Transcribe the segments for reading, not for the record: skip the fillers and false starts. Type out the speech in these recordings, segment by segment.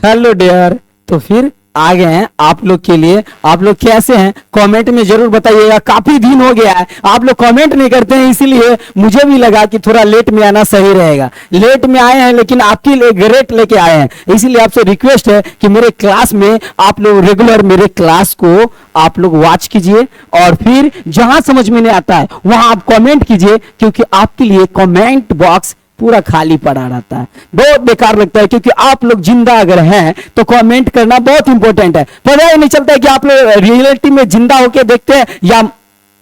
Hello dear. तो फिर आ गए हैं आप लोग के लिए। आप लोग कैसे हैं कमेंट में जरूर बताइएगा। काफी दिन हो गया है आप लोग कमेंट नहीं करते हैं, इसीलिए मुझे भी लगा कि थोड़ा लेट में आना सही रहेगा। लेट में आए हैं लेकिन आपके लिए ग्रेट लेके आए हैं, इसीलिए आपसे रिक्वेस्ट है कि मेरे क्लास में आप लोग रेगुलर मेरे क्लास को आप लोग वॉच कीजिए और फिर जहां समझ में नहीं आता है वहां आप कमेंट कीजिए, क्योंकि आपके लिए कमेंट बॉक्स पूरा खाली पड़ा रहता है। बहुत बेकार लगता है, क्योंकि आप लोग जिंदा अगर हैं तो कमेंट करना बहुत इंपॉर्टेंट है। पता ही नहीं चलता है कि आप लोग रियलिटी में जिंदा होके देखते हैं या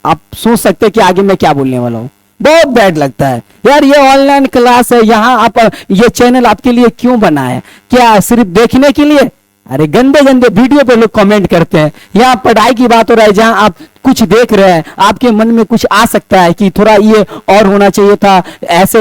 आप सोच सकते हैं कि आगे मैं क्या बोलने वाला हूं। बहुत बैड लगता है यार। ये ऑनलाइन क्लास है, यहाँ आप ये चैनल आपके लिए क्यों बना है? क्या सिर्फ देखने के लिए? अरे गंदे गंदे वीडियो पे लोग कमेंट करते हैं। यहाँ पढ़ाई की बात हो रहा है, जहां आप कुछ देख रहे हैं आपके मन में कुछ आ सकता है कि थोड़ा ये और होना चाहिए था, ऐसे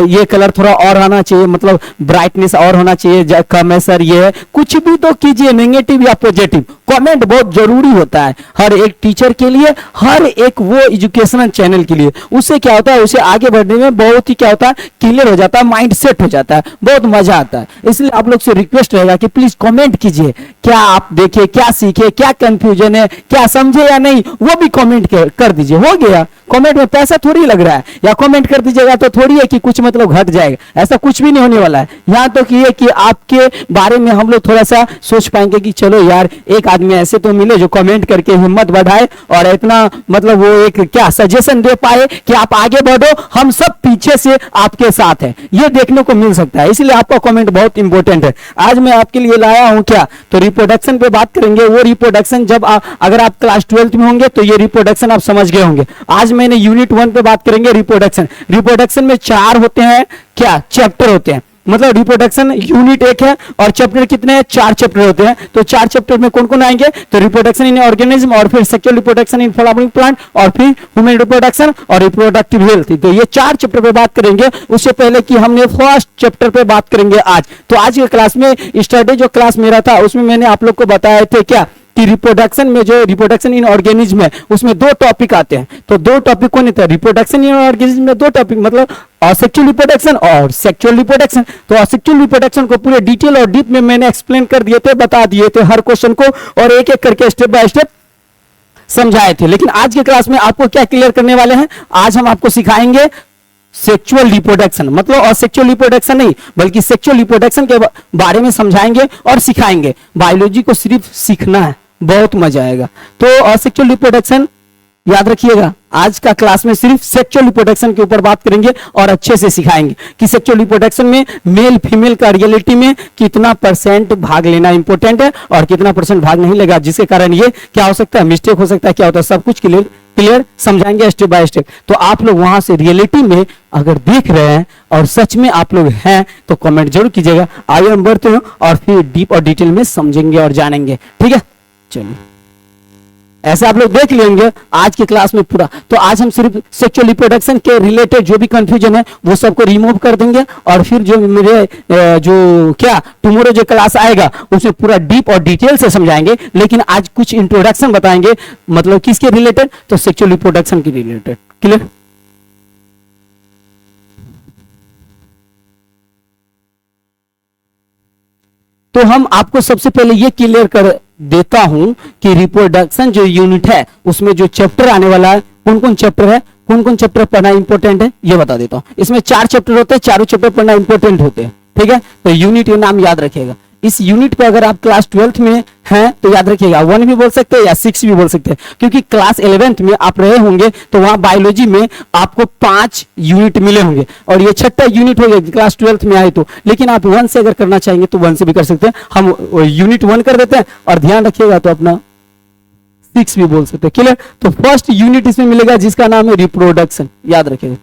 ये कलर थोड़ा और आना चाहिए, मतलब ब्राइटनेस और होना चाहिए, कम है सर, ये कुछ भी तो कीजिए, नेगेटिव या पॉजिटिव। कमेंट बहुत जरूरी होता है हर एक टीचर के लिए, हर एक वो एजुकेशनल चैनल के लिए। उससे क्या होता है, उसे आगे बढ़ने में बहुत ही क्या होता है, क्लियर हो जाता है, माइंड सेट हो जाता है, बहुत मजा आता है। इसलिए आप लोग से रिक्वेस्ट रहेगा कि प्लीज कमेंट कीजिए, क्या आप देखे, क्या सीखे, क्या कंफ्यूजन है, क्या समझे या नहीं, वो भी कमेंट कर दीजिए। हो गया। कमेंट में पैसा थोड़ी लग रहा है, या कमेंट कर दीजिएगा तो थोड़ी है कि कुछ मतलब घट जाएगा, ऐसा कुछ भी नहीं होने वाला है। यहाँ तो कि ये कि आपके बारे में हम लोग थोड़ा सा सोच पाएंगे कि चलो यार एक आदमी ऐसे तो मिले जो कमेंट करके हिम्मत बढ़ाए और इतना मतलब वो एक क्या सजेशन दे पाए कि आप आगे बढ़ो, हम सब पीछे से आपके साथ है, ये देखने को मिल सकता है। इसलिए आपका कमेंट बहुत इंपॉर्टेंट है। आज मैं आपके लिए लाया हूं क्या, तो रिप्रोडक्शन पे बात करेंगे। वो रिप्रोडक्शन जब अगर आप क्लास 12th में होंगे तो ये रिप्रोडक्शन आप समझ गए होंगे। आज मैंने यूनिट 1 पे बात करेंगे रिप्रोडक्शन। रिप्रोडक्शन में 4 होते हैं क्या, चैप्टर होते हैं। मतलब रिप्रोडक्शन यूनिट 1 है और चैप्टर कितने हैं, 4 चैप्टर होते हैं। तो 4 चैप्टर में कौन कौन आएंगे, तो रिप्रोडक्शन इन ऑर्गेनिज्म, और फिर sexual reproduction in flowering plant, और फिर ह्यूमन रिप्रोडक्शन और रिप्रोडक्टिव हेल्थ। तो ये 4 चैप्टर पे बात करेंगे। उससे पहले कि हमने फर्स्ट चैप्टर पे बात करेंगे आज। तो आज के क्लास में स्टडी जो क्लास मेरा था उसमें मैंने आप लोग को बताया थे क्या कि रिप्रोडक्शन में जो रिप्रोडक्शन इन ऑर्गेनिज्म है उसमें 2 टॉपिक आते हैं। तो 2 टॉपिक कौन था, रिप्रोडक्शन इन ऑर्गेनिज्म में 2 टॉपिक, मतलब असेक्सुअल रिप्रोडक्शन और सेक्सुअल रिप्रोडक्शन। तो असेक्सुअल रिप्रोडक्शन को पूरे डिटेल और डीप में मैंने एक्सप्लेन कर दिए थे, बता दिए थे हर क्वेश्चन को, और एक एक करके स्टेप बाय स्टेप समझाए थे। लेकिन आज के क्लास में आपको क्या क्लियर करने वाले हैं, आज हम आपको सिखाएंगे सेक्सुअल रिप्रोडक्शन। मतलब और सेक्सुअल रिप्रोडक्शन नहीं बल्कि सेक्सुअल रिप्रोडक्शन के बारे में समझाएंगे और सिखाएंगे। बायोलॉजी को सिर्फ सीखना है, बहुत मजा आएगा। तो सेक्सुअल रिप्रोडक्शन याद रखिएगा, आज का क्लास में सिर्फ सेक्सुअल रिप्रोडक्शन के ऊपर बात करेंगे और अच्छे से सिखाएंगे कि सेक्सुअल रिप्रोडक्शन में मेल फीमेल का रियलिटी में कितना % भाग लेना इंपॉर्टेंट है और कितना % भाग नहीं लेगा, जिसके कारण ये क्या हो सकता है, मिस्टेक हो सकता है, क्या होता है, सब कुछ क्लियर समझाएंगे स्टेप बाय स्टेप। तो आप लोग वहां से रियलिटी में अगर देख रहे हैं और सच में आप लोग हैं तो कमेंट जरूर कीजिएगा। आइए हम बढ़ते हैं और फिर डीप और डिटेल में समझेंगे और जानेंगे, ठीक है। चलिए, ऐसे आप लोग देख लेंगे आज की क्लास में पूरा। तो आज हम सिर्फ सेक्सुअल रिप्रोडक्शन के रिलेटेड जो भी कंफ्यूजन है वो सबको रिमूव कर देंगे, और फिर जो मेरे जो क्या टुमारो जो क्लास आएगा उसमें पूरा डीप और डिटेल से समझाएंगे। लेकिन आज कुछ इंट्रोडक्शन बताएंगे, मतलब किसके रिलेटेड, तो सेक्सुअल रिप्रोडक्शन के रिलेटेड। क्लियर? तो हम आपको सबसे पहले ये क्लियर कर देता हूं कि रिप्रोडक्शन जो यूनिट है उसमें जो चैप्टर आने वाला है, कौन कौन चैप्टर है, कौन कौन चैप्टर पढ़ना इंपॉर्टेंट है, ये बता देता हूं। इसमें 4 चैप्टर होते हैं, चारों चैप्टर पढ़ना इंपॉर्टेंट होते हैं, ठीक है। तो यूनिट ये नाम याद रखिएगा। इस यूनिट पे अगर आप क्लास 12th में हैं तो याद रखिएगा 1 भी बोल सकते हैं या 6 भी बोल सकते हैं, क्योंकि क्लास 11th में आप रहे होंगे तो वहां बायोलॉजी में आपको 5 यूनिट मिले होंगे और ये 6ठा यूनिट हो गया क्लास 12th में आए तो। लेकिन आप 1 से अगर करना चाहेंगे तो 1 से भी कर सकते हैं। हम यूनिट 1 कर देते हैं और ध्यान रखिएगा तो अपना 6 भी बोल सकते हैं। क्लियर? तो फर्स्ट यूनिट इसमें मिलेगा जिसका नाम है रिप्रोडक्शन, याद रखिएगा।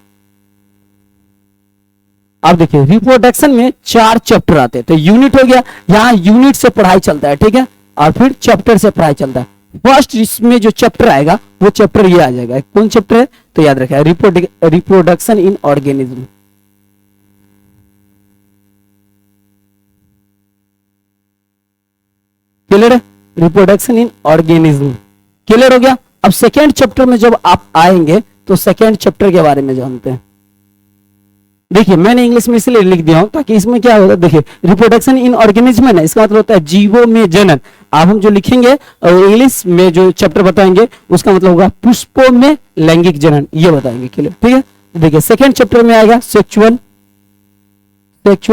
अब देखिए रिप्रोडक्शन में 4 चैप्टर आते हैं। तो यूनिट हो गया, यहां यूनिट से पढ़ाई चलता है, ठीक है, और फिर चैप्टर से पढ़ाई चलता है। फर्स्ट इसमें जो चैप्टर आएगा वो चैप्टर ये आ जाएगा। कौन चैप्टर है, तो याद रखिए रिप्रोडक्शन इन ऑर्गेनिज्म। क्लियर है? रिप्रोडक्शन इन ऑर्गेनिज्म क्लियर हो गया। अब सेकेंड चैप्टर में जब आप आएंगे तो सेकेंड चैप्टर के बारे में जानते हैं। देखिए मैंने इंग्लिश में इसलिए लिख दिया हूं ताकि इसमें क्या होगा, देखिए रिप्रोडक्शन इन ऑर्गेनिज्म है ना, इसका मतलब होता है जीवों में जनन। अब हम जो लिखेंगे और इंग्लिश में जो चैप्टर बताएंगे उसका मतलब होगा पुष्पों में लैंगिक जनन, ये बताएंगे। क्लियर, ठीक है। देखिए सेकेंड चैप्टर में आएगा sexual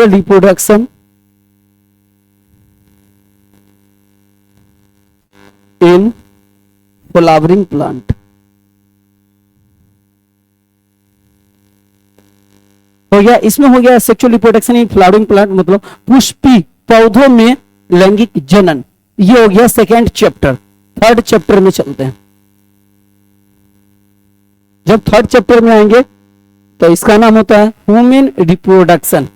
reproduction in flowering plant. हो गया, इसमें हो गया sexual reproduction in flowering plant, मतलब पुष्पी पौधों में लैंगिक जनन। ये हो गया सेकेंड चैप्टर। थर्ड चैप्टर में चलते हैं। जब थर्ड चैप्टर में आएंगे तो इसका नाम होता है ह्यूमन रिप्रोडक्शन।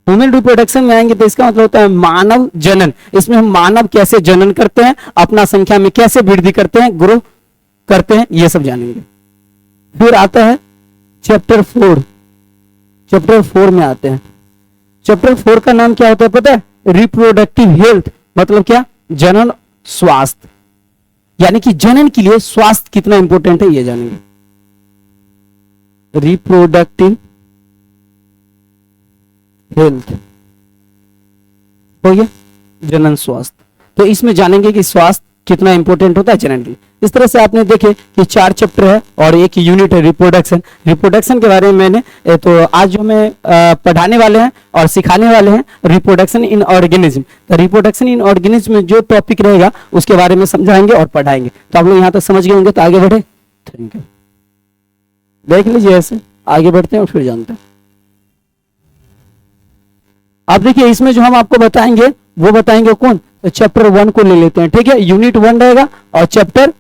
ह्यूमन रिप्रोडक्शन में आएंगे तो इसका मतलब होता है मानव जनन। इसमें हम मानव कैसे जनन करते हैं, अपना संख्या में कैसे वृद्धि करते हैं, ग्रो करते हैं, ये सब जानेंगे। फिर आता है चैप्टर 4। चैप्टर 4 में आते हैं। चैप्टर 4 का नाम क्या होता है पता है? रिप्रोडक्टिव हेल्थ, मतलब क्या? जनन स्वास्थ्य, यानी कि जनन के लिए स्वास्थ्य कितना इंपॉर्टेंट है ये जानेंगे। रिप्रोडक्टिव हेल्थ हो गया, जनन स्वास्थ्य। तो इसमें जानेंगे कि स्वास्थ्य कितना इंपॉर्टेंट होता है जनन के लिए। इस तरह से आपने देखे कि 4 चैप्टर है और एक यूनिट है रिप्रोडक्शन। रिप्रोडक्शन के बारे में मैंने तो आज जो मैं पढ़ाने वाले हैं और सिखाने वाले हैं रिप्रोडक्शन इन ऑर्गेनिज्म। तो रिप्रोडक्शन इन ऑर्गेनिज्म में जो टॉपिक रहेगा उसके बारे में समझाएंगे और पढ़ाएंगे। तो आप लोग यहाँ तक समझ गए होंगे, तो आगे बढ़े। Thank you. देख लीजिए, ऐसे आगे बढ़ते हैं और फिर जानते हैं। अब देखिए इसमें जो हम आपको बताएंगे वो बताएंगे कौन? तो चैप्टर 1 को ले लेते हैं, ठीक है। यूनिट 1 रहेगा और चैप्टर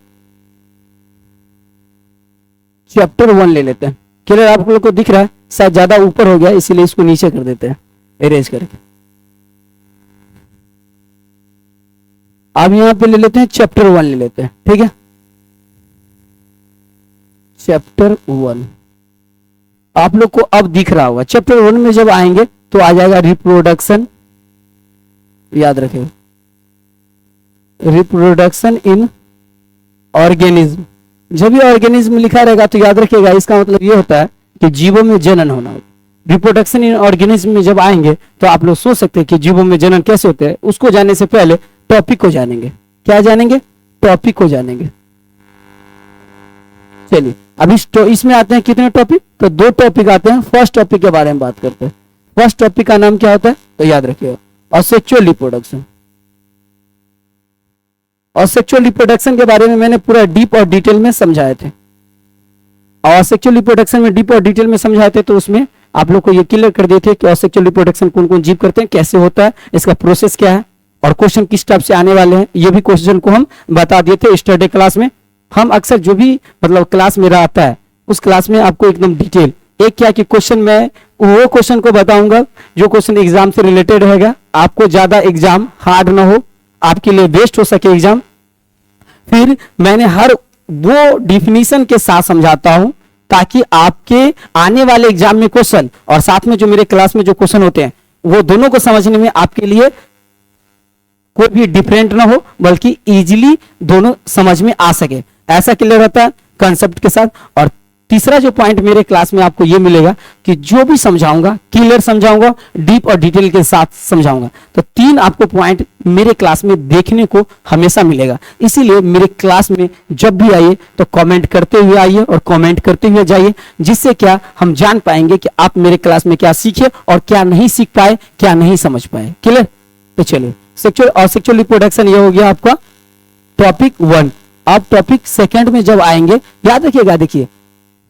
1 ले लेते हैं। क्लियर? आप लोग को दिख रहा है? शायद ज्यादा ऊपर हो गया इसीलिए इसको नीचे कर देते हैं, इरेज करके। अब यहां पे ले लेते हैं चैप्टर 1 ले लेते हैं, ठीक है। चैप्टर 1 आप लोग को अब दिख रहा होगा। चैप्टर 1 में जब आएंगे तो आ जाएगा रिप्रोडक्शन, याद रखें, रिप्रोडक्शन इन ऑर्गेनिज्म। जब भी ऑर्गेनिज्म लिखा रहेगा तो याद रखिएगा इसका मतलब ये होता है कि जीवों में जनन होना। रिप्रोडक्शन इन ऑर्गेनिज्म में जब आएंगे तो आप लोग सोच सकते हैं कि जीवों में जनन कैसे होते हैं। उसको जानने से पहले टॉपिक को जानेंगे। क्या जानेंगे? टॉपिक को जानेंगे। चलिए अब इसमें आते हैं कितने टॉपिक? तो 2 टॉपिक आते हैं। फर्स्ट टॉपिक के बारे में बात करते हैं। फर्स्ट टॉपिक का नाम क्या होता है? तो याद रखिएगा असेक्सुअल रिप्रोडक्शन। और सेक्सुअल रिप्रोडक्शन के बारे में मैंने पूरा डीप और डिटेल में समझाए थे। और सेक्सुअल रिप्रोडक्शन में डीप और डिटेल में समझाए थे तो उसमें आप लोग को ये क्लियर कर दिए थे कि सेक्सुअल रिप्रोडक्शन कौन कौन जीव करते हैं, कैसे होता है, इसका प्रोसेस क्या है और क्वेश्चन किस टाइप से आने वाले हैं, ये भी क्वेश्चन को हम बता दिए थे स्टडी क्लास में। हम अक्सर जो भी मतलब क्लास मेरा आता है उस क्लास में आपको एकदम डिटेल एक क्या कि क्वेश्चन मैं वो क्वेश्चन को बताऊंगा जो क्वेश्चन एग्जाम से रिलेटेड रहेगा, आपको ज्यादा एग्जाम हार्ड ना हो, आपके लिए बेस्ट हो सके एग्जाम। फिर मैंने हर वो डिफिनीशन के साथ समझाता हूं ताकि आपके आने वाले एग्जाम में क्वेश्चन और साथ में जो मेरे क्लास में जो क्वेश्चन होते हैं वो दोनों को समझने में आपके लिए कोई भी डिफरेंट ना हो, बल्कि इजीली दोनों समझ में आ सके, ऐसा क्लियर रहता है कंसेप्ट के साथ। और तीसरा जो पॉइंट मेरे क्लास में आपको ये मिलेगा कि जो भी समझाऊंगा क्लियर समझाऊंगा, डीप और डिटेल के साथ समझाऊंगा। तो 3 आपको पॉइंट मेरे क्लास में देखने को हमेशा मिलेगा। इसीलिए मेरे क्लास में जब भी आइए तो कमेंट करते हुए आइए और कमेंट करते हुए जाइए, जिससे क्या हम जान पाएंगे कि आप मेरे क्लास में क्या सीखे और क्या नहीं सीख पाए, क्या नहीं समझ पाए। क्लियर? तो चलिए सेक्सुअल और सेक्सुअल रिप्रोडक्शन ये हो गया आपका टॉपिक 1। अब टॉपिक 2 में जब आएंगे, याद रखिएगा, देखिए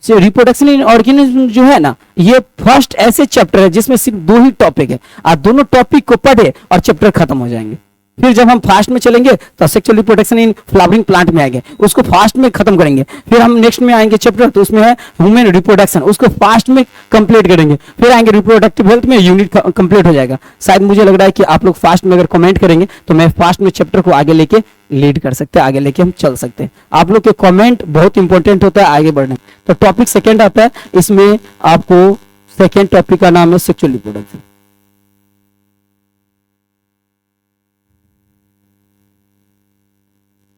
रिप्रोडक्शन इन ऑर्गेनिज्म जो है ना, ये फर्स्ट ऐसे चैप्टर है जिसमें सिर्फ 2 ही टॉपिक है। आप दोनों टॉपिक को पढ़े और चैप्टर खत्म हो जाएंगे। फिर जब हम फास्ट में चलेंगे तो sexual reproduction in flowering plant में आएंगे, उसको फास्ट में खत्म करेंगे। फिर हम नेक्स्ट में आएंगे चैप्टर तो उसमें है ह्यूमन रिप्रोडक्शन, उसको फास्ट में कंप्लीट करेंगे। फिर आएंगे रिप्रोडक्टिव हेल्थ में, यूनिट कंप्लीट हो जाएगा। शायद मुझे लग रहा है कि आप लोग फास्ट में अगर कमेंट करेंगे तो मैं फास्ट में चैप्टर को आगे लेके लीड कर सकते हैं, आगे लेके हम चल सकते हैं। आप लोग के कमेंट बहुत इंपॉर्टेंट होता है आगे बढ़ने। तो टॉपिक 2 आता है, इसमें आपको सेकेंड टॉपिक का नाम है सेक्सुअल रिप्रोडक्शन।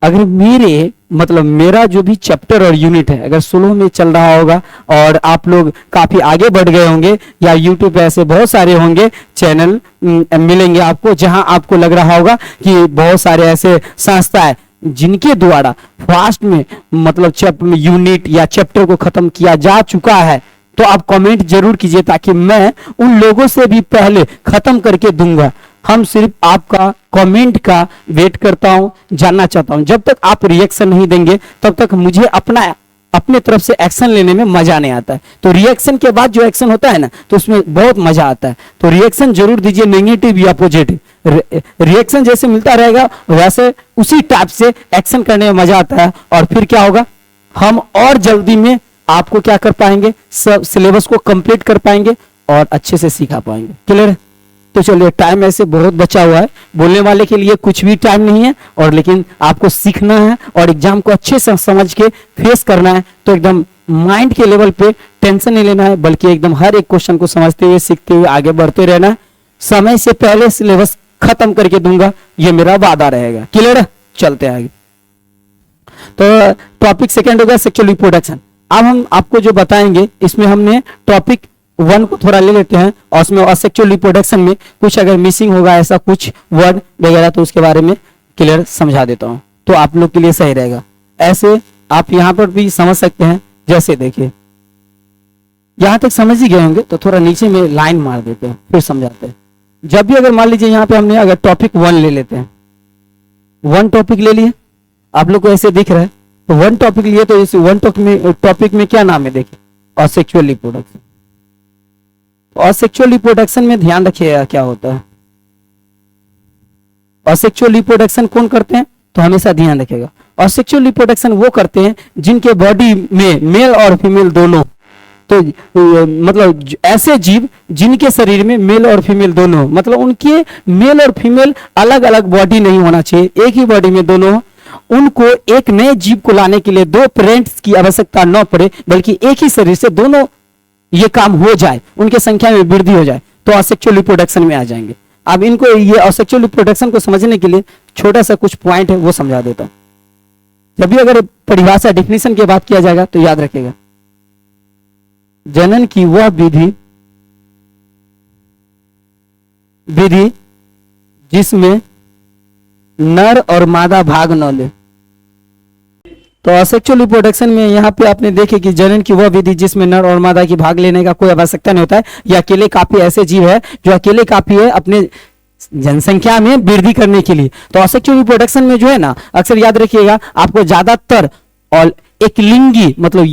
अगर मेरे मतलब मेरा जो भी चैप्टर और यूनिट है अगर स्लो में चल रहा होगा और आप लोग काफी आगे बढ़ गए होंगे, या यूट्यूब पे ऐसे बहुत सारे होंगे चैनल मिलेंगे आपको जहां आपको लग रहा होगा कि बहुत सारे ऐसे संस्थाएं जिनके द्वारा फास्ट में मतलब यूनिट या चैप्टर को खत्म किया जा चुका है, तो आप कमेंट जरूर कीजिए ताकि मैं उन लोगों से भी पहले खत्म करके दूंगा। हम सिर्फ आपका कमेंट का वेट करता हूं, जानना चाहता हूं। जब तक आप रिएक्शन नहीं देंगे तब तक मुझे अपने तरफ से एक्शन लेने में मजा नहीं आता है। तो रिएक्शन के बाद जो एक्शन होता है ना, तो उसमें बहुत मजा आता है। तो रिएक्शन जरूर दीजिए, नेगेटिव या पॉजिटिव। रिएक्शन जैसे मिलता रहेगा वैसे उसी टाइप से एक्शन करने में मजा आता है, और फिर क्या होगा, हम और जल्दी में आपको क्या कर पाएंगे, सब सिलेबस को कंप्लीट कर पाएंगे और अच्छे से सिखा पाएंगे। क्लियर है? तो चलिए, टाइम ऐसे बहुत बचा हुआ है, बोलने वाले के लिए कुछ भी टाइम नहीं है, और लेकिन आपको सीखना है और एग्जाम को अच्छे से समझ के फेस करना है। तो एकदम माइंड के लेवल पे टेंशन नहीं लेना है, बल्कि एकदम हर एक क्वेश्चन को समझते हुए सीखते हुए आगे बढ़ते रहना है। समय से पहले सिलेबस खत्म करके दूंगा, ये मेरा वादा रहेगा। क्लियर है? चलते आगे। तो टॉपिक सेकेंड होगा सेक्सुअल रिप्रोडक्शन। अब हम आपको जो बताएंगे इसमें हमने टॉपिक 1 को थोड़ा ले लेते हैं, और उसमें असेक्सुअल रिप्रोडक्शन में कुछ अगर मिसिंग होगा ऐसा कुछ वर्ड वगैरह तो उसके बारे में क्लियर समझा देता हूं, तो आप लोग के लिए सही रहेगा। ऐसे आप यहां पर भी समझ सकते हैं। जैसे देखिए, यहां तक समझ ही गए होंगे, तो थोड़ा नीचे में लाइन मार देते हैं फिर समझाते हैं। जब भी अगर मान लीजिए यहां पे हमने अगर टॉपिक 1 ले लेते हैं, 1 टॉपिक ले लिए, आप लोग को ऐसे दिख रहा है, तो 1 टॉपिक लिए, तो इस 1 टॉपिक में क्या नाम है देखिए, असेक्सुअल रिप्रोडक्शन। असेक्सुअल रिप्रोडक्शन में ध्यान रखिएगा क्या होता है। असेक्सुअल रिप्रोडक्शन कौन करते हैं, तो हमेशा ध्यान रखिएगा, असेक्सुअल रिप्रोडक्शन वो करते हैं जिनके बॉडी में मेल और फीमेल दोनों, तो मतलब ऐसे जीव जिनके शरीर में मेल और फीमेल दोनों, मतलब उनके मेल और फीमेल अलग अलग बॉडी नहीं होना चाहिए, एक ही बॉडी में दोनों। उनको एक नए जीव को लाने के लिए 2 पेरेंट्स की आवश्यकता न पड़े, बल्कि एक ही शरीर से दोनों ये काम हो जाए, उनके संख्या में वृद्धि हो जाए, तो असेक्सुअल रिप्रोडक्शन में आ जाएंगे। अब इनको ये असेक्सुअल रिप्रोडक्शन को समझने के लिए छोटा सा कुछ पॉइंट है वो समझा देता हूं। जब भी अगर परिभाषा डिफिनेशन की बात किया जाएगा तो याद रखिएगा, जनन की वह विधि जिसमें नर और मादा भाग न ले। तो असेक्सुअल रिप्रोडक्शन में यहाँ पे आपने देखे कि जनन की वह विधि जिसमें नर और मादा की भाग लेने का कोई आवश्यकता नहीं होता है। ये अकेले काफी ऐसे जीव है जो अकेले काफी है अपने जनसंख्या में वृद्धि करने के लिए। तो असेक्सुअल रिप्रोडक्शन में जो है ना, अक्सर याद रखिएगा आपको ज्यादातर और एक लिंगी मतलब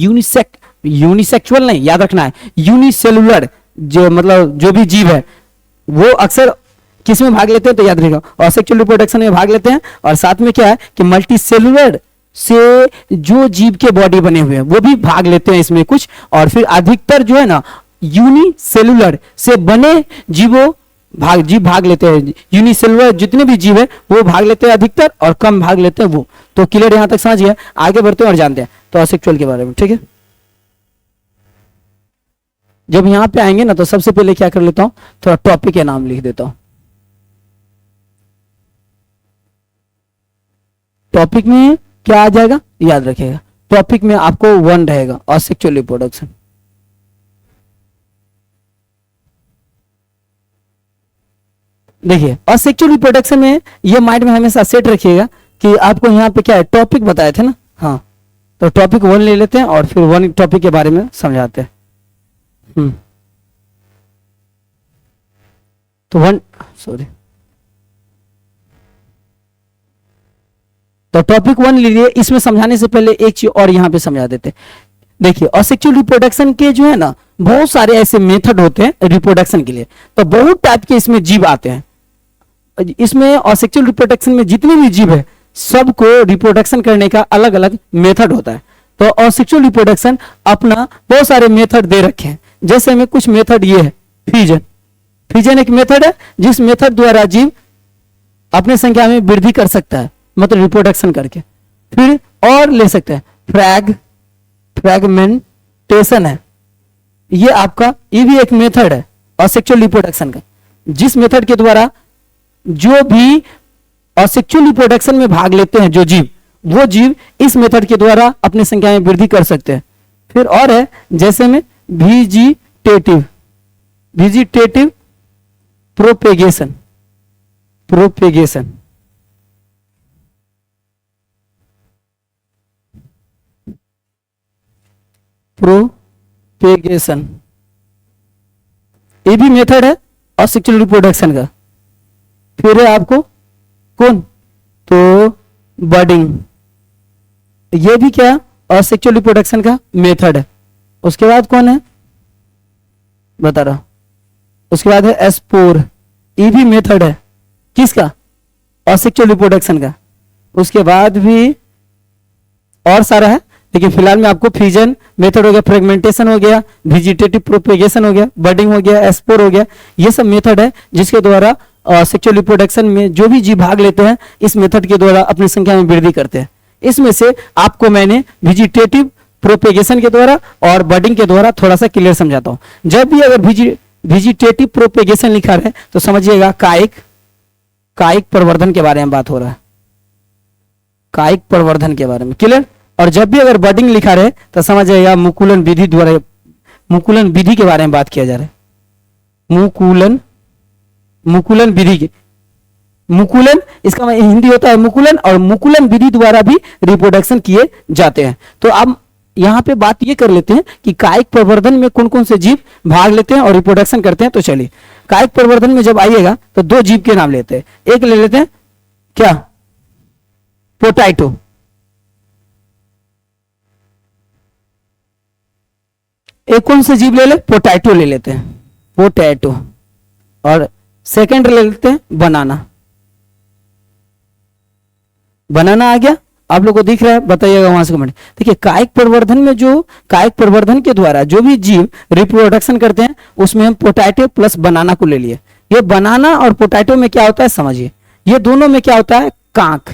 यूनिसेक्सुअल नहीं, याद रखना है यूनिसेलुलर, जो मतलब जो भी जीव है वो अक्सर किस में भाग लेते हैं, तो याद रखिएगा असेक्सुअल रिप्रोडक्शन में भाग लेते हैं। और साथ में क्या है कि मल्टीसेलुलर से जो जीव के बॉडी बने हुए हैं वो भी भाग लेते हैं इसमें कुछ। और फिर अधिकतर जो है ना यूनिसेलुलर से बने जीव भाग लेते हैं। यूनिसेलुलर जितने भी जीव है वो भाग लेते हैं अधिकतर, और कम भाग लेते हैं वो। तो क्लियर यहां तक समझिए, आगे बढ़ते हैं और जानते हैं तो असेक्सुअल के बारे में। ठीक है, जब यहां पे आएंगे ना तो सबसे पहले क्या कर लेता हूं, थोड़ा टॉपिक के नाम लिख देता हूं। टॉपिक में क्या आ जाएगा याद रखिएगा, टॉपिक में आपको 1 रहेगा असेक्सुअल रिप्रोडक्शन। देखिए असेक्सुअल रिप्रोडक्शन में ये माइंड में हमेशा सेट रखिएगा कि आपको यहाँ पे क्या है, टॉपिक बताए थे ना, हाँ, तो टॉपिक 1 ले लेते हैं और फिर 1 टॉपिक के बारे में समझाते हैं। तो 1 सॉरी, तो टॉपिक 1 लीजिए। इसमें समझाने से पहले एक चीज और यहां पे समझा देते। देखिए असेक्सुअल रिप्रोडक्शन के जो है ना बहुत सारे ऐसे मेथड होते हैं रिप्रोडक्शन के लिए, तो बहुत टाइप के इसमें जीव आते हैं। इसमें असेक्सुअल रिप्रोडक्शन में जितने भी जीव है सबको रिप्रोडक्शन करने का अलग अलग मेथड होता है। तो असेक्सुअल रिप्रोडक्शन अपना बहुत सारे मेथड दे रखे हैं। जैसे में कुछ मेथड ये है, फिजन एक मेथड है जिस मेथड द्वारा जीव अपने संख्या में वृद्धि कर सकता है, मतलब रिप्रोडक्शन करके। फिर और ले सकते हैं फ्रैगमेंटेशन है, ये आपका ये भी एक मेथड है असेक्सुअल रिप्रोडक्शन का, जिस मेथड के द्वारा जो भी असेक्सुअल रिप्रोडक्शन में भाग लेते हैं जो जीव, वो जीव इस मेथड के द्वारा अपनी संख्या में वृद्धि कर सकते हैं। फिर और है जैसे में vegetative vegetative propagation propagation propagation ये भी मेथड है असेक्सुअल रिप्रोडक्शन का। फिर है आपको कौन तो बर्डिंग, ये भी क्या असेक्सुअल रिप्रोडक्शन का मेथड है। उसके बाद कौन है बता रहा हूं, उसके बाद है स्पोर, ये भी मेथड है किसका असेक्सुअल रिप्रोडक्शन का। उसके बाद भी और सारा है, लेकिन फिलहाल में आपको फ्यूजन मेथड हो गया, फ्रेगमेंटेशन हो गया, वेजिटेटिव प्रोपेगेशन हो गया, बर्डिंग हो गया, स्पोर हो गया, ये सब मेथड है जिसके द्वारा सेक्सुअल रिप्रोडक्शन में जो भी जीव भाग लेते हैं इस मेथड के द्वारा अपनी संख्या में वृद्धि करते हैं। इसमें से आपको मैंने वेजिटेटिव प्रोपेगेशन के द्वारा और बर्डिंग के द्वारा थोड़ा सा क्लियर समझाता हूं। जब भी अगर वेजिटेटिव प्रोपेगेशन लिखा है तो समझिएगा कायिक प्रवर्धन के बारे में बात हो रहा है, कायिक प्रवर्धन के बारे में क्लियर। और जब भी अगर बर्डिंग लिखा रहे तो समझिएगा मुकुलन विधि द्वारा, मुकुलन विधि के बारे में बात किया जा रहा है। मुकुलन विधि के, मुकुलन इसका हिंदी होता है मुकुलन, और मुकुलन विधि द्वारा भी रिप्रोडक्शन किए जाते हैं। तो अब यहां पे बात ये कर लेते हैं कि कायिक प्रवर्धन में कौन कौन से जीव भाग लेते हैं और रिप्रोडक्शन करते हैं। तो चलिए कायिक प्रवर्धन में जब आइएगा तो दो जीव के नाम लेते हैं। एक ले लेते हैं क्या पोटैटो, एक कौन से जीव ले ले पोटैटो ले लेते हैं, पोटैटो। और सेकंड ले लेते हैं बनाना, बनाना आ गया आप लोग को दिख रहा है, बताइएगा वहां से कमेंट। देखिए कायिक प्रवर्धन में जो कायिक प्रवर्धन के द्वारा जो भी जीव रिप्रोडक्शन करते हैं उसमें हम पोटैटो प्लस बनाना को ले लिए। ये बनाना और पोटैटो में क्या होता है समझिए, ये दोनों में क्या होता है कांक,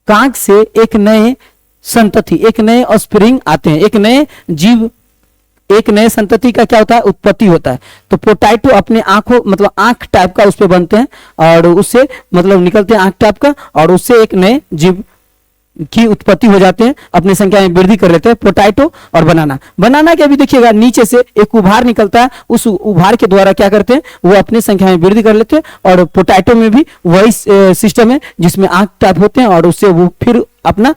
कांक से एक नए संतति, एक नए ऑस्प्रिंग आते हैं, एक नए जीव, एक नए संतति का क्या होता है उत्पत्ति होता है। तो पोटैटो अपने आंखों मतलब आंख टाइप का उस पे बनते हैं और उससे मतलब निकलते हैं आंख टाइप का, और उससे एक नए जीव की उत्पत्ति हो जाते हैं, अपनी संख्या में वृद्धि कर लेते हैं पोटैटो और बनाना। बनाना के भी देखिएगा नीचे से एक उभार निकलता है, उस उभार के द्वारा क्या करते हैं वो अपनी संख्या में वृद्धि कर लेते हैं। और पोटैटो में भी वही सिस्टम है जिसमें आंख टाइप होते हैं और उससे वो फिर अपना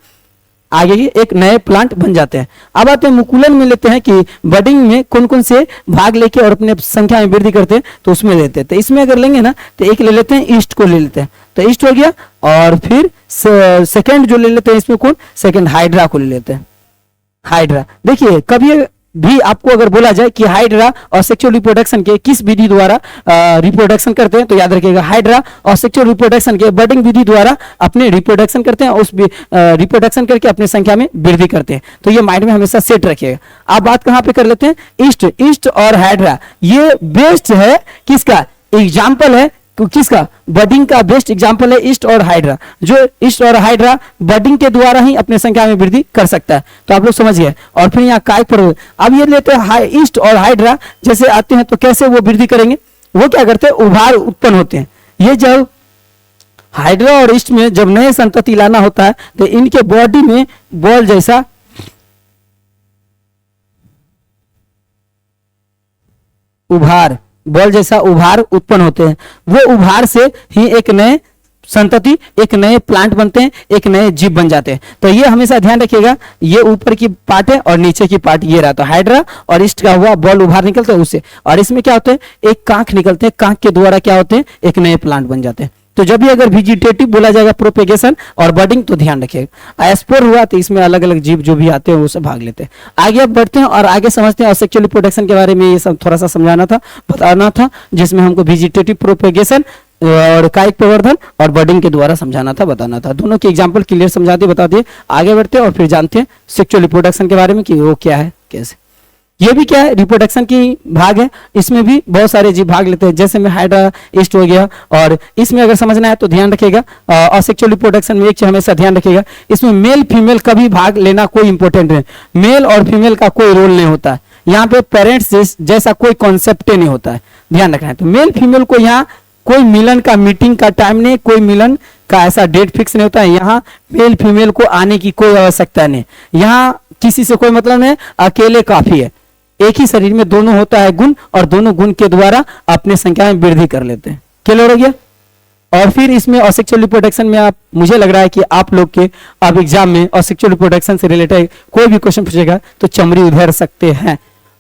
आगे एक नए प्लांट बन जाते हैं। अब आते हैं मुकुलन में लेते हैं कि बर्डिंग में कौन कौन से भाग लेके और अपने संख्या में वृद्धि करते हैं, तो उसमें लेते हैं। तो इसमें अगर लेंगे ना तो एक ले लेते हैं ईस्ट को ले लेते हैं, तो ईस्ट हो गया। और फिर सेकंड जो ले लेते हैं इसमें कौन सेकंड हाइड्रा को ले लेते हैं, हाइड्रा। देखिए कभी भी आपको अगर बोला जाए कि हाइड्रा और सेक्सुअल रिप्रोडक्शन के किस विधि द्वारा रिप्रोडक्शन करते हैं, तो याद रखिएगा हाइड्रा और सेक्सुअल रिप्रोडक्शन के बर्डिंग विधि द्वारा अपने रिप्रोडक्शन करते हैं, उस रिप्रोडक्शन करके अपने संख्या में वृद्धि करते हैं। तो ये माइंड में हमेशा सेट रखिएगा। आप बात कहां पे कर लेते हैं ईस्ट, ईस्ट और हाइड्रा ये बेस्ट है किसका एग्जाम्पल है, किसका बर्डिंग का बेस्ट एग्जांपल है ईस्ट और हाइड्रा। जो ईस्ट और हाइड्रा बर्डिंग के द्वारा ही अपने संख्या में वृद्धि कर सकता है, तो आप लोग समझ गए। और फिर यहाँ कायिक प्रवर्धन, अब ये लेते हैं ईस्ट और हाइड्रा जैसे आते हैं तो कैसे वो वृद्धि करेंगे, वो क्या करते हैं उभार उत्पन्न होते हैं। ये जब हाइड्रा और ईस्ट में जब नए संतति लाना होता है तो इनके बॉडी में बॉल जैसा उभार, बॉल जैसा उभार उत्पन्न होते हैं। वो उभार से ही एक नए संतति, एक नए प्लांट बनते हैं, एक नए जीव बन जाते हैं। तो ये हमेशा ध्यान रखिएगा, ये ऊपर की पार्ट है और नीचे की पार्ट ये रहता है। हाइड्रा और ईस्ट का हुआ बॉल उभार निकलता है उससे, और इसमें क्या होता है एक कांख निकलते हैं, कांख के द्वारा क्या होते हैं एक नए प्लांट बन जाते हैं। तो जब भी अगर वेजिटेटिव बोला जाएगा प्रोपेगेशन और बर्डिंग तो ध्यान रखिएगा। एस्पोर हुआ तो इसमें अलग अलग जीव जो भी आते हैं वो सब भाग लेते हैं। आगे अब बढ़ते हैं और आगे समझते हैं और सेक्सुअल रिप्रोडक्शन के बारे में ये सब थोड़ा सा समझाना था, बताना था, जिसमें हमको वेजिटेटिव प्रोपेगेशन और कायिक प्रवर्धन और बर्डिंग के द्वारा समझाना था, बताना था। दोनों के एग्जाम्पल क्लियर समझा दिए, बता दिए। आगे बढ़ते हैं और फिर जानते हैं सेक्सुअल रिप्रोडक्शन के बारे में कि वो क्या है कैसे। ये भी क्या है रिप्रोडक्शन की भाग है, इसमें भी बहुत सारे जीव भाग लेते हैं। जैसे में हाइड्रा ईस्ट हो गया, और इसमें अगर समझना है तो ध्यान रखिएगा असेक्सुअल रिप्रोडक्शन में एक चीज हमेशा ध्यान रखिएगा, इसमें मेल फीमेल का भी भाग लेना कोई इंपॉर्टेंट है। मेल और फीमेल का कोई रोल नहीं होता है यहाँ पे, पेरेंट्स जैसा कोई कॉन्सेप्ट नहीं होता है, ध्यान रखना है। तो मेल फीमेल को यहाँ कोई मिलन का मीटिंग का टाइम नहीं, कोई मिलन का ऐसा डेट फिक्स नहीं होता है। यहाँ मेल फीमेल को आने की कोई आवश्यकता नहीं, यहाँ किसी से कोई मतलब नहीं, अकेले काफी है। एक ही शरीर में दोनों होता है गुण, और दोनों गुण के द्वारा अपने संख्या में वृद्धि कर लेते हैं। क्लियर हो गया। और फिर इसमें असेक्सुअल रिप्रोडक्शन में आप, मुझे लग रहा है कि आप लोग के अब एग्जाम में असेक्सुअल रिप्रोडक्शन से रिलेटेड कोई भी क्वेश्चन पूछेगा तो चमड़ी उधेड़ सकते हैं।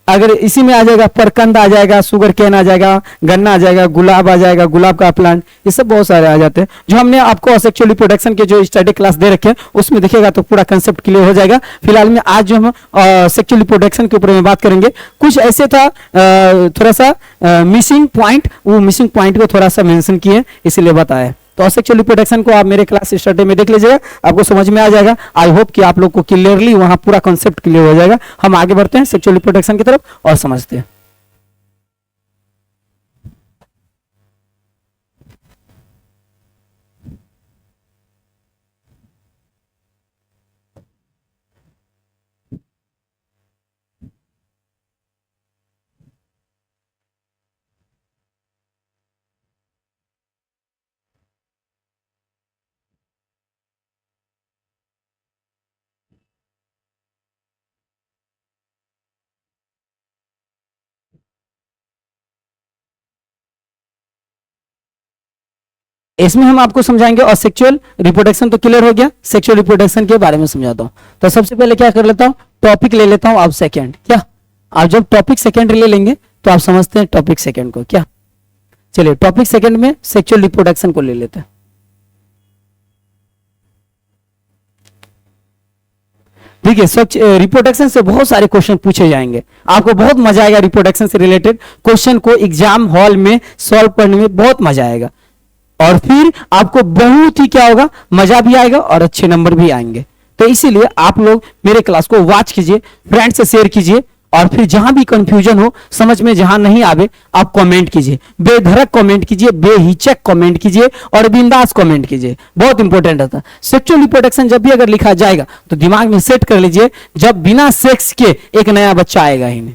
अगर इसी में आ जाएगा परकंद आ जाएगा, सुगर केन आ जाएगा, गन्ना आ जाएगा, गुलाब आ जाएगा, गुलाब का प्लांट, ये सब बहुत सारे आ जाते हैं जो हमने आपको असेक्सुअल रिप्रोडक्शन के जो स्टडी क्लास दे रखे हैं उसमें देखिएगा तो पूरा कंसेप्ट क्लियर हो जाएगा। फिलहाल में आज जो हम सेक्सुअल रिप्रोडक्शन के ऊपर में बात करेंगे, कुछ ऐसे था थोड़ा सा मिसिंग पॉइंट, वो मिसिंग पॉइंट को थोड़ा सा मेंशन किए इसीलिए बताया। तो सेक्सुअल रिप्रोडक्शन को आप मेरे क्लास स्टडी में देख लीजिएगा, आपको समझ में आ जाएगा। आई होप कि आप लोग को क्लियरली वहां पूरा कॉन्सेप्ट क्लियर हो जाएगा। हम आगे बढ़ते हैं सेक्सुअल रिप्रोडक्शन की तरफ और समझते हैं। इसमें हम आपको समझाएंगे और सेक्सुअल रिप्रोडक्शन तो क्लियर हो गया, सेक्सुअल रिप्रोडक्शन के बारे में समझाता हूं। तो सबसे पहले क्या कर लेता हूं, टॉपिक ले लेता हूं आप सेकंड। क्या आप जब टॉपिक सेकंड ले लेंगे तो आप समझते हैं टॉपिक सेकंड को। क्या चलिए टॉपिक सेकंड में सेक्सुअल रिप्रोडक्शन को ले लेते हैं। देखिए रिप्रोडक्शन से बहुत सारे क्वेश्चन पूछे जाएंगे, आपको बहुत मजा आएगा। रिप्रोडक्शन से रिलेटेड क्वेश्चन को एग्जाम हॉल में सॉल्व करने में बहुत मजा आएगा, और फिर आपको बहुत ही क्या होगा, मजा भी आएगा और अच्छे नंबर भी आएंगे। तो इसीलिए आप लोग मेरे क्लास को वॉच कीजिए, फ्रेंड से शेयर कीजिए, और फिर जहां भी कंफ्यूजन हो, समझ में जहां नहीं आवे, आप कमेंट कीजिए, बेधड़क कमेंट कीजिए, बेहिचक कमेंट कीजिए और बिंदास कमेंट कीजिए। बहुत इंपॉर्टेंट होता है। सेक्सुअल रिप्रोडक्शन जब भी अगर लिखा जाएगा तो दिमाग में सेट कर लीजिए, जब बिना सेक्स के एक नया बच्चा आएगा ही नहीं,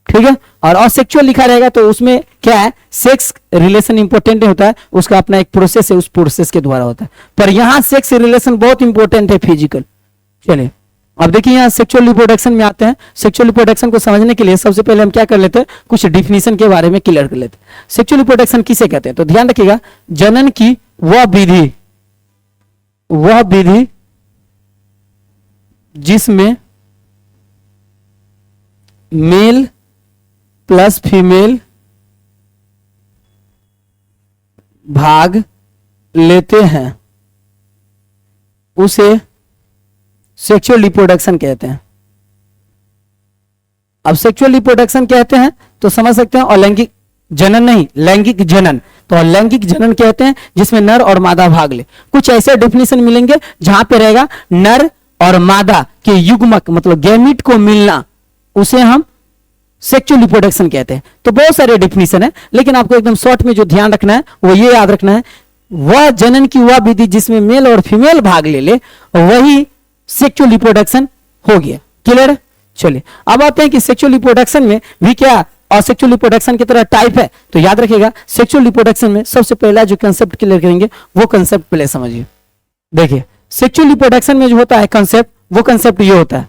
ठीक है। और असेक्सुअल लिखा रहेगा तो उसमें क्या है, सेक्स रिलेशन इंपॉर्टेंट होता है, उसका अपना एक प्रोसेस है, उस प्रोसेस के द्वारा होता है। पर यहां सेक्स रिलेशन बहुत इंपॉर्टेंट है, फिजिकल। चलिए अब देखिए यहाँ सेक्सुअल रिप्रोडक्शन में आते हैं। सेक्सुअल रिप्रोडक्शन को समझने के लिए सबसे पहले हम क्या कर लेते हैं, कुछ डिफिनीशन के बारे में क्लियर कर लेते हैं। सेक्सुअल रिप्रोडक्शन किसे कहते हैं, तो ध्यान रखिएगा, जनन की वह विधि जिसमें मेल प्लस फीमेल भाग लेते हैं, उसे सेक्सुअल रिप्रोडक्शन कहते हैं। अब सेक्सुअल रिप्रोडक्शन कहते हैं तो समझ सकते हैं, और लैंगिक जनन नहीं, लैंगिक जनन। तो लैंगिक जनन कहते हैं जिसमें नर और मादा भाग ले। कुछ ऐसे डेफिनेशन मिलेंगे जहां पे रहेगा नर और मादा के युग्मक मतलब गैमीट को मिलना, उसे हम सेक्सुअल रिप्रोडक्शन कहते हैं। तो बहुत सारे डेफिनेशन है, लेकिन आपको एकदम शॉर्ट में जो ध्यान रखना है वो ये याद रखना है, वह जनन की वह विधि जिसमें मेल और फीमेल भाग ले वही सेक्सुअल रिप्रोडक्शन हो गया। क्लियर है। चलिए अब आते हैं कि सेक्सुअल रिप्रोडक्शन में भी क्या और सेक्सुअल रिप्रोडक्शन की तरह टाइप है। तो याद रखिएगा, सेक्सुअल रिप्रोडक्शन में सबसे पहला जो कंसेप्ट क्लियर करेंगे वो कंसेप्ट पहले समझिए। देखिए सेक्सुअल रिप्रोडक्शन में जो होता है कंसेप्ट, वो कंसेप्ट ये होता है,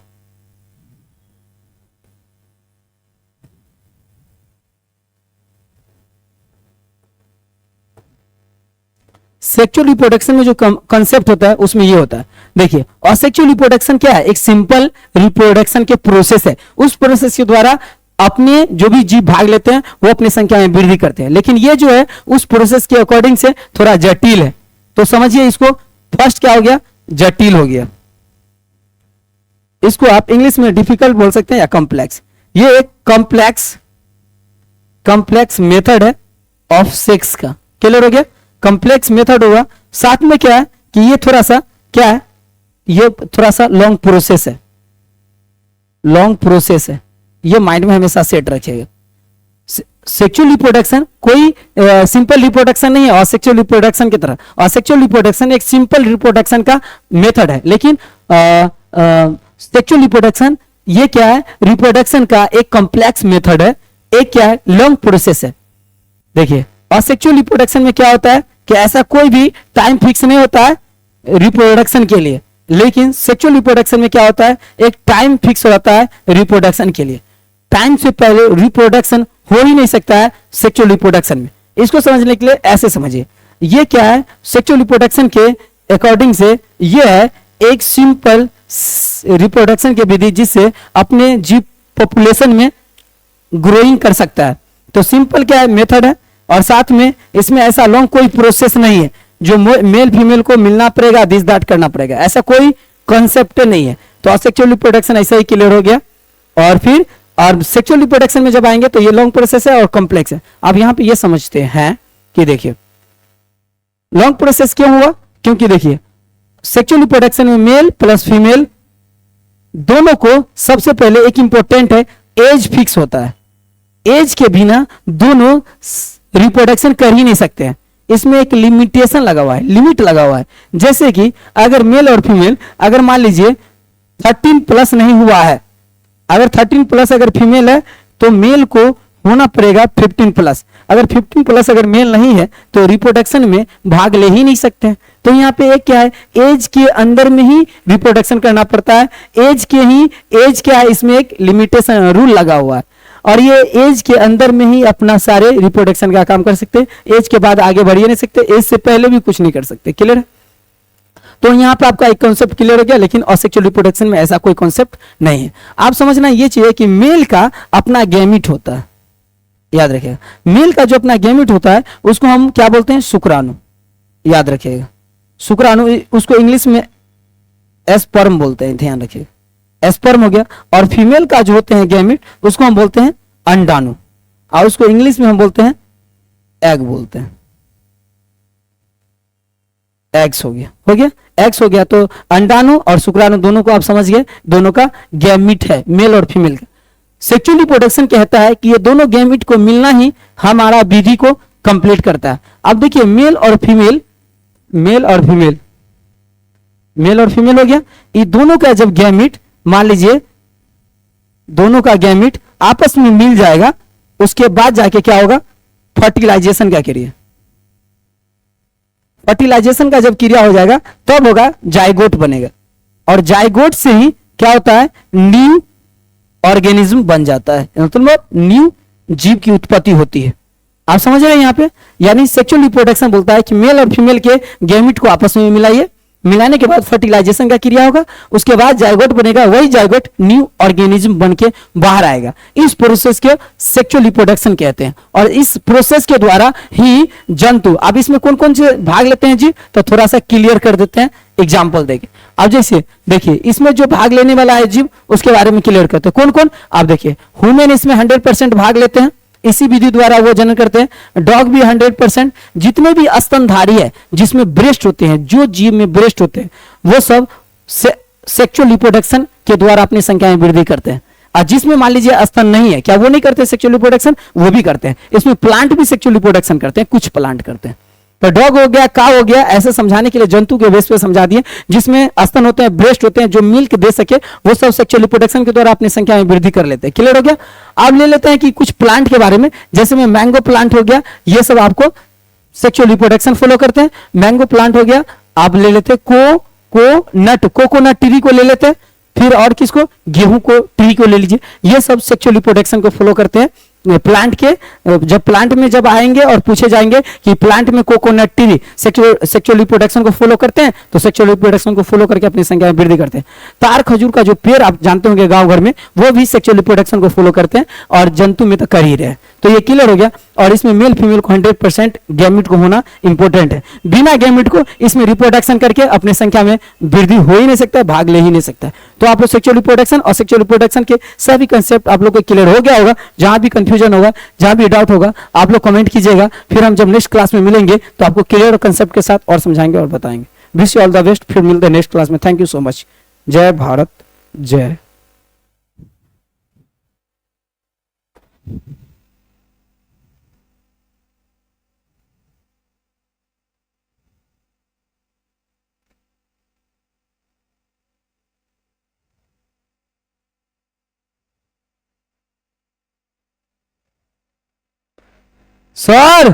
सेक्सुअल रिप्रोडक्शन में जो कंसेप्ट होता है उसमें ये होता है। देखिए असेक्सुअल रिप्रोडक्शन क्या है, एक सिंपल रिप्रोडक्शन के प्रोसेस है। उस प्रोसेस के द्वारा अपने जो भी जीव भाग लेते हैं वो अपनी संख्या में वृद्धि करते हैं, लेकिन ये जो है उस प्रोसेस के अकॉर्डिंग से थोड़ा जटिल है। तो समझिए इसको, फर्स्ट क्या हो गया, जटिल हो गया। इसको आप इंग्लिश में डिफिकल्ट बोल सकते हैं या कॉम्प्लेक्स। ये एक कॉम्प्लेक्स मेथड है ऑफ सेक्स का। क्लियर हो गया, कॉम्प्लेक्स मेथड होगा। साथ में क्या है कि ये थोड़ा सा क्या है, ये थोड़ा सा लॉन्ग प्रोसेस है, ये माइंड में हमेशा सेट रखिएगा। सेक्सुअल रिप्रोडक्शन कोई सिंपल रिप्रोडक्शन नहीं है असेक्सुअल रिप्रोडक्शन की तरह। असेक्सुअल रिप्रोडक्शन एक सिंपल रिप्रोडक्शन का मेथड है, लेकिन सेक्सुअल रिप्रोडक्शन ये क्या है, रिप्रोडक्शन का एक कॉम्प्लेक्स मेथड है, एक क्या है, लॉन्ग प्रोसेस है। देखिए असेक्सुअल रिप्रोडक्शन में क्या होता है कि ऐसा कोई भी टाइम फिक्स नहीं होता है रिप्रोडक्शन के लिए, लेकिन सेक्सुअल रिप्रोडक्शन में क्या होता है, एक टाइम फिक्स होता है रिप्रोडक्शन के लिए। टाइम से पहले रिप्रोडक्शन हो ही नहीं सकता है सेक्सुअल रिप्रोडक्शन में। इसको समझने के लिए ऐसे समझिए, ये क्या है, सेक्सुअल रिप्रोडक्शन के अकॉर्डिंग से ये है एक सिंपल रिप्रोडक्शन की विधि जिससे अपने जीव पॉपुलेशन में ग्रोइंग कर सकता है। तो सिंपल क्या है, मेथड है, और साथ में इसमें ऐसा लॉन्ग कोई प्रोसेस नहीं है जो मेल फीमेल को मिलना पड़ेगा, दिस दैट करना पड़ेगा, ऐसा कोई कॉन्सेप्ट नहीं है। तो असेक्सुअल रिप्रोडक्शन ऐसा ही क्लियर हो गया। और फिर और सेक्सुअल रिप्रोडक्शन में जब आएंगे तो ये लॉन्ग प्रोसेस है और कॉम्प्लेक्स है। अब यहां पे ये समझते हैं कि देखिए लॉन्ग प्रोसेस क्यों हुआ, क्योंकि देखिए सेक्सुअल रिप्रोडक्शन में मेल प्लस फीमेल दोनों को सबसे पहले एक इंपॉर्टेंट है, एज फिक्स होता है। एज के बिना दोनों रिप्रोडक्शन कर ही नहीं सकते हैं। इसमें एक लिमिटेशन लगा हुआ है, लिमिट लगा हुआ है। जैसे कि अगर मेल और फीमेल अगर मान लीजिए 13 प्लस नहीं हुआ है, अगर 13 प्लस अगर फीमेल है तो मेल को होना पड़ेगा 15 प्लस। अगर 15 प्लस अगर मेल नहीं है तो रिप्रोडक्शन में भाग ले ही नहीं सकते। तो यहाँ पे एक क्या है, एज के अंदर में ही रिप्रोडक्शन करना पड़ता है। एज क्या है, इसमें एक लिमिटेशन रूल लगा हुआ है, और ये एज के अंदर में ही अपना सारे रिप्रोडक्शन का काम कर सकते हैं। एज के बाद आगे बढ़ ही नहीं सकते, एज से पहले भी कुछ नहीं कर सकते। क्लियर है? तो यहाँ पे आपका एक कॉन्सेप्ट क्लियर हो गया, लेकिन असेक्सुअल रिप्रोडक्शन में ऐसा कोई कॉन्सेप्ट नहीं है। आप समझना ये चाहिए कि मेल का अपना गैमिट होता है, याद रखिएगा। मेल का जो अपना गैमिट होता है उसको हम क्या बोलते हैं, शुक्राणु, याद रखिएगा। शुक्राणु, उसको इंग्लिश में एस्पर्म बोलते हैं, ध्यान रखिएगा। एस्पर्म हो गया। और फीमेल का जो होते हैं गैमिट उसको हम बोलते हैं अंडाणु, और उसको इंग्लिश में हम बोलते हैं एग बोलते हैं। एग्स हो गया एग्स हो गया। तो अंडाणु और शुक्राणु दोनों को आप समझ गए, दोनों का गैमिट है मेल और फीमेल का। सेक्सुअल रिप्रोडक्शन कहता है कि ये दोनों गैमिट को मिलना ही हमारा विधि को कंप्लीट करता है। अब देखिए मेल और फीमेल हो गया, ये दोनों का जब गैमिट, मान लीजिए दोनों का गैमिट आपस में मिल जाएगा, उसके बाद जाके क्या होगा, फर्टिलाइजेशन का क्रिया। फर्टिलाइजेशन का जब क्रिया हो जाएगा तब होगा जाइगोट बनेगा, और जाइगोट से ही क्या होता है, न्यू ऑर्गेनिज्म बन जाता है, मतलब न्यू जीव की उत्पत्ति होती है। आप समझ रहे हैं यहाँ पे? यानी सेक्सुअल रिप्रोडक्शन बोलता है कि मेल और फीमेल के गैमिट को आपस में मिलाइए, मिलाने के बाद फर्टिलाइजेशन का क्रिया होगा, उसके बाद जाइगोट बनेगा, वही जाइगोट न्यू ऑर्गेनिज्म बन के बाहर आएगा। इस प्रोसेस के सेक्सुअल रिप्रोडक्शन कहते हैं, और इस प्रोसेस के द्वारा ही जंतु, अब इसमें कौन कौन से भाग लेते हैं जी, तो थोड़ा सा क्लियर कर देते हैं एग्जाम्पल देके। अब जैसे देखिए इसमें जो भाग लेने वाला है जीव, उसके बारे में क्लियर करते हैं। कौन कौन? आप देखिए ह्यूमन इसमें 100% भाग लेते हैं, इसी विधि द्वारा वो जनन करते हैं। डॉग भी 100%, जितने भी स्तनधारी है जिसमें ब्रेस्ट होते हैं, जो जीव में ब्रेस्ट होते हैं, वो सब सेक्सुअल रिप्रोडक्शन के द्वारा अपनी संख्या में वृद्धि करते हैं। और जिसमें मान लीजिए स्तन नहीं है, क्या वो नहीं करते सेक्सुअल रिप्रोडक्शन? वो भी करते हैं। इसमें प्लांट भी सेक्सुअल रिप्रोडक्शन करते हैं, कुछ प्लांट करते हैं। तो डॉग हो गया, काव हो गया, ऐसे समझाने के लिए जंतु के बेस पे समझा दिए। जिसमें स्तन होते हैं, ब्रेस्ट होते हैं, जो मिल्क दे सके, वो सब सेक्सुअल रिप्रोडक्शन के द्वारा अपनी संख्या में वृद्धि कर लेते हैं। क्लियर हो गया? अब ले लेते हैं कि कुछ प्लांट के बारे में, जैसे में मैंगो प्लांट हो गया, ये सब आपको सेक्सुअल रिप्रोडक्शन फॉलो करते हैं। मैंगो प्लांट हो गया, आप ले लेते कोकोनट ट्री को ले लेते हैं, फिर और किसको, गेहूं को ट्री को ले लीजिए। ये सब सेक्सुअल रिप्रोडक्शन को फॉलो करते हैं प्लांट के। जब प्लांट में जब आएंगे और पूछे जाएंगे कि प्लांट में कोकोनट ट्री सेक्सुअल रिप्रोडक्शन को फॉलो करते हैं, तो सेक्सुअल रिप्रोडक्शन को फॉलो करके अपनी संख्या में वृद्धि करते हैं। तार खजूर का जो पेड़ आप जानते होंगे गांव घर में, वो भी सेक्सुअल रिप्रोडक्शन को फॉलो करते हैं, और जंतु में तो कर ही रहे। तो ये क्लियर हो गया। और इसमें मेल फीमेल को 100% गैमिट को होना इंपॉर्टेंट है। बिना गैमिट को इसमें रिप्रोडक्शन करके अपनी संख्या में वृद्धि हो ही नहीं सकता, भाग ले ही नहीं सकता। तो आप लोग सेक्सुअल रिप्रोडक्शन और सेक्सुअल रिप्रोडक्शन के सभी कंसेप्ट आप लोग को क्लियर हो गया होगा। जहां भी कंफ्यूजन होगा, जहां भी डाउट होगा, आप लोग कमेंट कीजिएगा। फिर हम जब नेक्स्ट क्लास में मिलेंगे तो आपको क्लियर कंसेप्ट के साथ और समझाएंगे और बताएंगे। Wish you all the best. फिर मिलते हैं नेक्स्ट क्लास में। Thank you so much. जय भारत, जय। सर